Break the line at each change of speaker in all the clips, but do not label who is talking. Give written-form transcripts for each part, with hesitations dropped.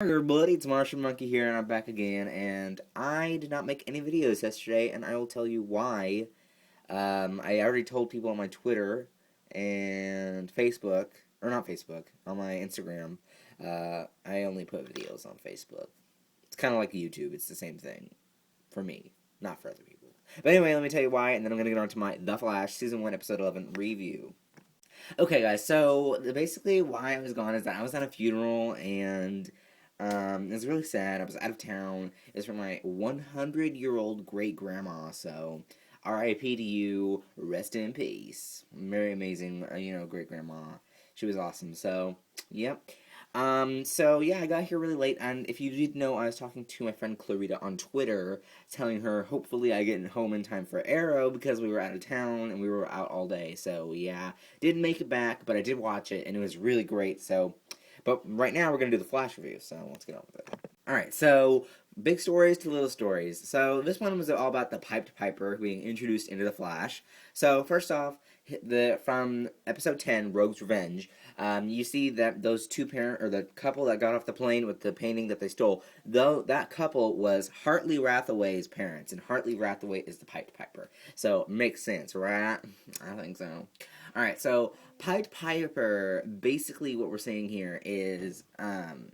Hi everybody, it's Martian Monkey here, and I'm back again, and I did not make any videos yesterday, and I will tell you why. I already told people on my Twitter and Facebook, or not Facebook, on my Instagram. I only put videos on Facebook. It's kind of like YouTube, it's the same thing. For me, not for other people. But anyway, let me tell you why, and then I'm going to get on to my The Flash Season 1, Episode 11 review. Okay, guys, so basically why I was gone is that I was at a funeral, and it was really sad. I was out of town. It's for my 100-year-old great grandma. So, R.I.P. to you. Rest in peace. Very amazing, great grandma. She was awesome. So, yep. So yeah, I got here really late, and if you did know, I was talking to my friend Clarita on Twitter, telling her hopefully I get home in time for Arrow because we were out of town and we were out all day. So yeah, didn't make it back, but I did watch it, and it was really great. So. But right now we're going to do the Flash review, so let's get on with it. Alright, so big stories to little stories. So this one was all about the Piped Piper being introduced into the Flash. So first off, from episode 10, Rogue's Revenge, you see that those the couple that got off the plane with the painting that they stole, though that couple was Hartley Rathaway's parents, and Hartley Rathaway is the Piped Piper. So makes sense, right? I think so. Alright, so Pied Piper, basically what we're saying here is, someone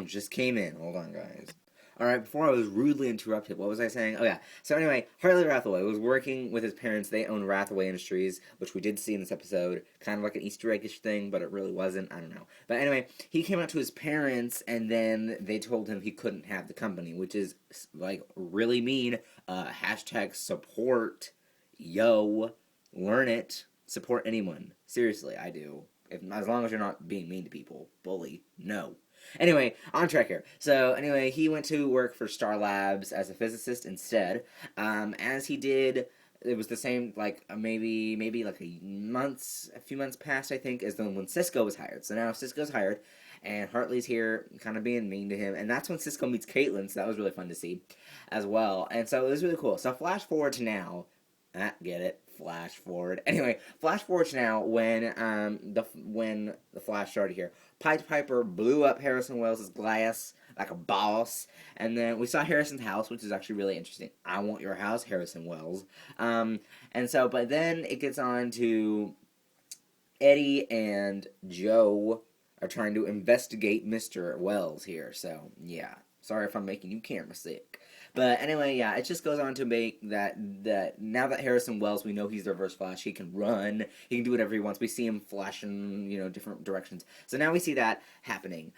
just came in. Hold on, guys. Alright, before I was rudely interrupted, what was I saying? Oh, yeah. So, anyway, Hartley Rathaway was working with his parents. They own Rathaway Industries, which we did see in this episode. Kind of like an Easter eggish thing, but it really wasn't. I don't know. But anyway, he came out to his parents, and then they told him he couldn't have the company, which is, like, really mean. Hashtag support. Yo. Learn it. Support anyone. Seriously, I do. As long as you're not being mean to people. Bully. No. Anyway, on track here. So, anyway, he went to work for Star Labs as a physicist instead. As he did, it was the same, like, maybe like a few months past, I think, as then when Cisco was hired. So now Cisco's hired, and Hartley's here, kind of being mean to him, and that's when Cisco meets Caitlin, so that was really fun to see as well. And so it was really cool. So flash forward to now. Get it? Flash forward. Anyway, flash forward to now when the Flash started here. Pied Piper blew up Harrison Wells' glass like a boss, and then we saw Harrison's house, which is actually really interesting. I want your house, Harrison Wells. But then it gets on to Eddie and Joe are trying to investigate Mr. Wells here. So yeah, sorry if I'm making you camera sick. But anyway, yeah, it just goes on to make that now that Harrison Wells, we know he's the Reverse Flash. He can run. He can do whatever he wants. We see him flash in, different directions. So now we see that happening.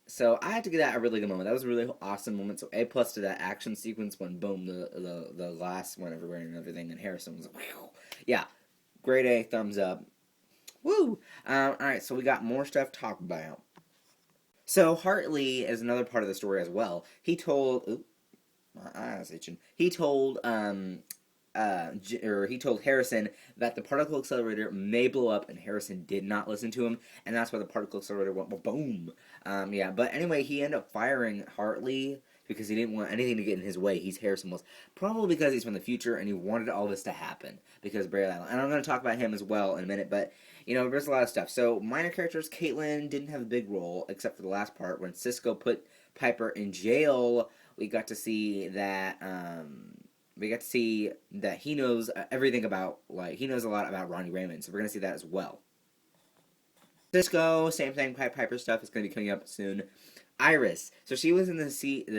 So I had to give that a really good moment. That was a really awesome moment. So A+ to that action sequence when boom, the glass went everywhere and everything, and Harrison was like, whew. Yeah, grade A, thumbs up. Woo! Alright, so we got more stuff to talk about. So Hartley is another part of the story as well. He told, my eyes itching. He told he told Harrison that the particle accelerator may blow up, and Harrison did not listen to him, and that's why the particle accelerator went boom. Yeah, but anyway, he ended up firing Hartley because he didn't want anything to get in his way. He's Harrison Wells, probably because he's from the future and he wanted all this to happen because Barry Allen. And I'm going to talk about him as well in a minute, but there's a lot of stuff. So minor characters, Caitlin didn't have a big role except for the last part when Cisco put Piper in jail. We got to see that he knows everything about, he knows a lot about Ronnie Raymond, so we're going to see that as well. Cisco, same thing, Piper stuff is going to be coming up soon. Iris, so she was in the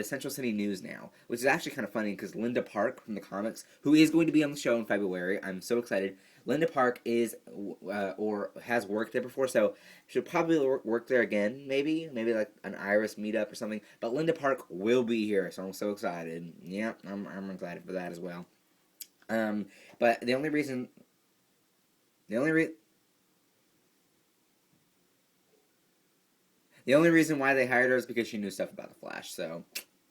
Central City News now, which is actually kind of funny because Linda Park from the comics, who is going to be on the show in February, I'm so excited. Linda Park is, or has worked there before, so she'll probably work there again, maybe like an Iris meetup or something. But Linda Park will be here, so I'm so excited. Yeah, I'm excited for that as well. But the only reason why they hired her is because she knew stuff about the Flash. So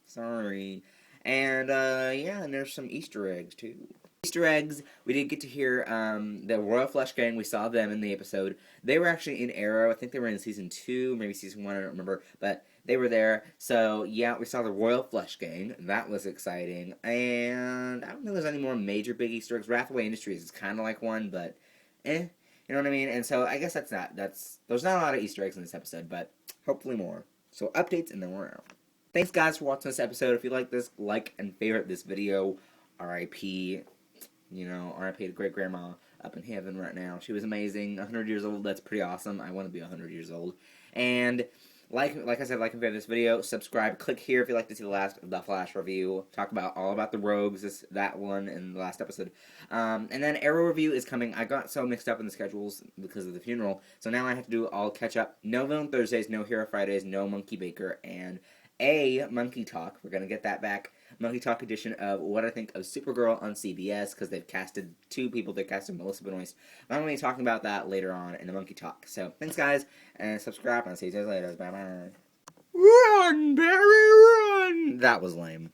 sorry. And yeah, and there's some Easter eggs too. Easter eggs, we did get to hear the Royal Flush Gang. We saw them in the episode. They were actually in Arrow. I think they were in Season 2, maybe Season 1, I don't remember. But they were there. So, yeah, we saw the Royal Flush Gang. That was exciting. And I don't think there's any more major big Easter eggs. Rathaway Industries is kind of like one, but You know what I mean? And so I guess there's not a lot of Easter eggs in this episode, but hopefully more. So updates, and then we're out. Thanks, guys, for watching this episode. If you like this, like and favorite this video. R.I.P. R.I.P. to great grandma up in heaven right now. She was amazing. 100 years old. That's pretty awesome. I want to be 100 years old. And like I said, like and favorite this video. Subscribe. Click here if you'd like to see the Flash review. Talk about all about the Rogues, that one in the last episode. And then Arrow review is coming. I got so mixed up in the schedules because of the funeral, so now I have to do all catch up. No Villain Thursdays, no Hero Fridays, no Monkey Baker, and a Monkey Talk. We're gonna get that back. Monkey Talk edition of what I think of Supergirl on CBS, because they've casted 2 people. They casted Melissa Benoist. I'm going to be talking about that later on in the Monkey Talk. So, thanks, guys, and subscribe, and I'll see you guys later. Bye-bye. Run, Barry, run! That was lame.